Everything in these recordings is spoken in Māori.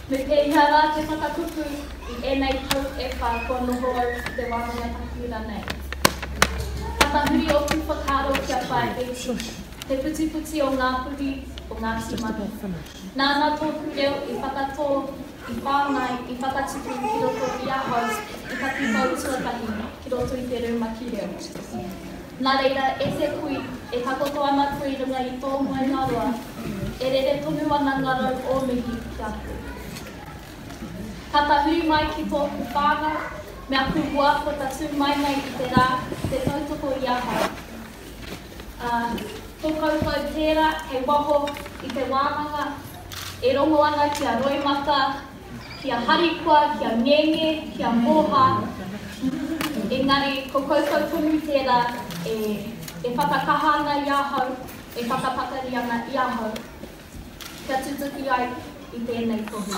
Me pēhea rā te whakakupu I ēnei tau e whā kua noho au te wānanga takiura nei. Whakahuri o ku whakaro kia whai e te puti o ngā puri o ngā timanu. Nāna tōku reo I whakatō I whāngai I whakatipu ki roto I ahau I ka pipau tuatahi ki roto I te reuma ki reo. Nā reira e te kui e takoto ana koe I runga I tō mai ngā roa e rere tonu ana ngā rau o mihi ki aku. Ka tahuri mai ki tōku whānga, mea kuhua ko tatu mai nei I te rā, te tautoko I ahau. Tō kaupau tērā, hei waho I te wānanga, e rongo ana kia roimata, kia harikua, kia ngenge, kia moha. Engari, ko kaupau tonu tērā, e whakakaha ana I ahau, e whakapakari ana I ahau. Kia tutuki ai I tēnei tohu.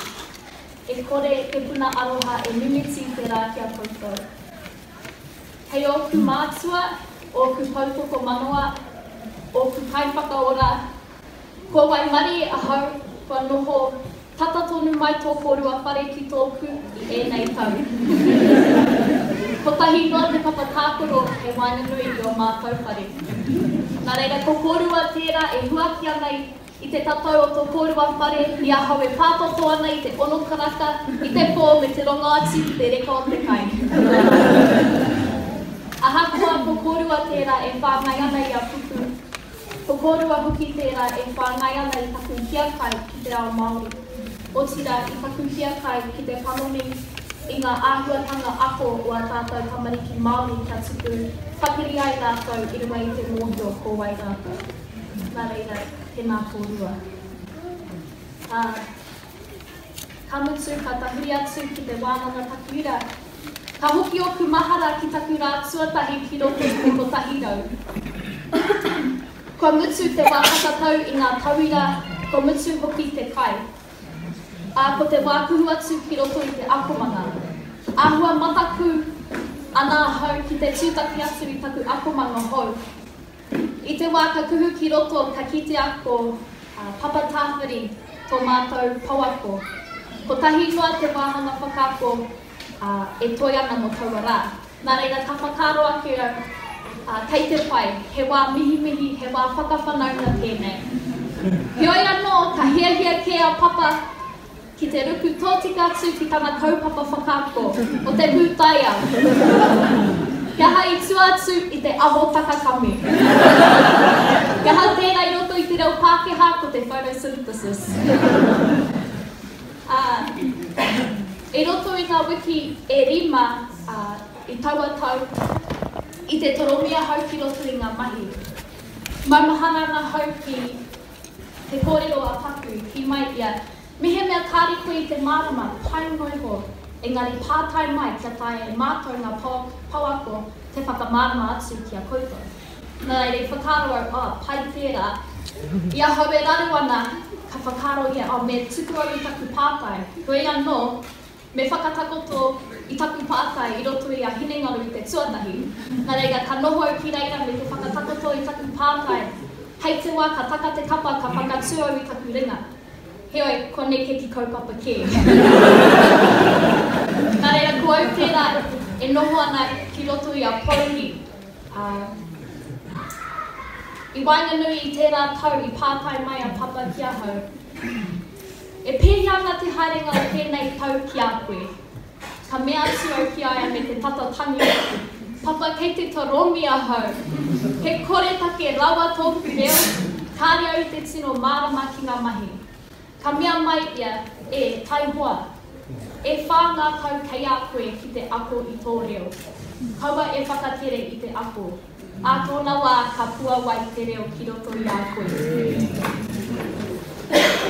E kore te puna aroha e mimiti te rā kia koutou. Hei o ku mātua, o ku pautoko manoa, o ku kaiwhakaora, ko wai mari a hau kua noho tata tonu mai tō kōrua whare ki tōku I ēnei tau. Ko tahi noa te papatākoro e wainanui I o mātou whare. Nā reira, ko kōrua tērā e huaki ana I te tatau o tō kōrua whare, I ahau e pāpoto ana I te ono karaka, I te pō me te ronga ati I te reka o te kai. Ahakoa ko kōrua tērā e whāngai ana I a pupu. Ko kōrua hoki tērā e whāngai ana I taku hia kai ki te ao Māori. O tira I taku hia kai ki te panoni I ngā āhuatanga ako o a tātou tamariki Māori kia tuku whakiri ai rātou I runga I te mōhio ko wai rātou. Nā reira, tēnā kōrua. Ka mutu, ka tahuri atu ki te wānanga takiura. Ka hoki o ku mahara ki taku rā tuatahi ki roto I te kotahi rau. Kua mutu te wākatau I ngā tauira, kua mutu hoki te kai. Ko te wākuhu atu ki roto I te akomanga. Āhua mataku ana hau ki te tūtaki atu I taku akomanga hou. I te wā ka kuhu ki roto ka kite ako papa tāwhiri tō mātou pauako. Ko tahi noa te wāhanga whakako e toi ana no taua rā. Nā reira ka whakaro ake kei te pai, he wā mihi, he wā whakawhanaunga tēnei. Heoi anō ka hia ke a papa ki te ruku tōtika atu ki tana kaupapa whakako o te pūtaia. Kia hai tua atu I te aho takakami. Kia hau tēnā I roto I te reo Pākehā ko te photosynthesis. E roto I ngā wiki e rima I taua tau I te toromia hau ki roto I ngā mahi. Maumahana ngā hau ki te kōrero a paku ki mai ia. Mihe mea kāri koe I te mārama, pai noiho. Engari pātai mai kia tae e mātou ngā pauako te whakamārama atu ki a koutou. Nā reire whakaro au, pai tērā. Ia hau e raru ana ka whakaro ia, me tuku au I taku pātai. Koe anō, me whakatakoto I taku pātai I roto I a hinengaru I te tuatahi. Nā reira ka noho au ki reira me te whakatakoto I taku pātai. Hei te wā ka taka te kapa ka whakatū au I taku ringa. Heoi, ko nei ke ki kaupapa ke. Nā reira, ko au tērā e noho ana ki roto I a Pōhi. I wainganui I tērā tau I pātai mai a papa ki a hau. E pēhi ana te haerenga o tēnei tau ki a koe. Ka mea atu au ki aia me te tata tangi. Papa, kei te toromi a hau. He kore take rawa tōku reo. Kāre au te tino mārama ki ngā mahi. Ka mea mai ia e taihoa. E whā ngā kau kei a koe ki te ako i tō reo. Kaua e whakatere i te ako. A tōna wā ka pua wai te reo ki roto i a koe.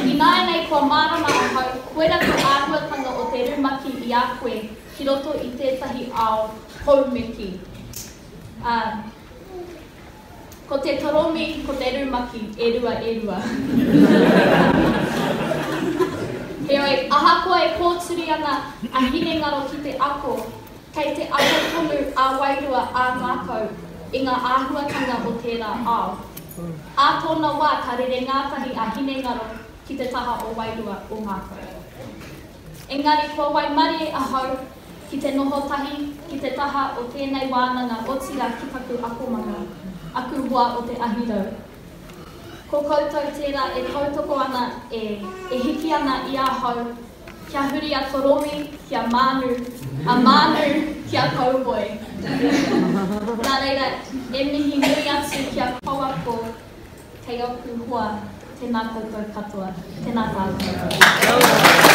I nāi nei kua mārama a hau, koera ko āhuatanga o te rumaki i a koe ki roto i tētahi ao haumeki. Ko te toromi, ko te rumaki, e rua. Heoi, ahakoa e kōturi ana a hine ngaro ki te ako, kei te ako tonu a wairua a ngākau i ngā āhuatanga o tērā ao. A tōna wā ka rere ngātahi a hine ngaro ki te taha o wairua o ngākau. Engari, kua waimari a hau ki te noho tahi, ki te taha o tēnei wānanga o tira ki taku akomanga, aku hua o te ahirau. Ko koutou tērā e tautoko ana e hiki ana i a hau, kia huri a toromi, kia mānu, a mānu kia kauboi. Nā reira, e mihi nui atu kia pauako kei oku hua, tēnā koutou katoa, tēnā tātou.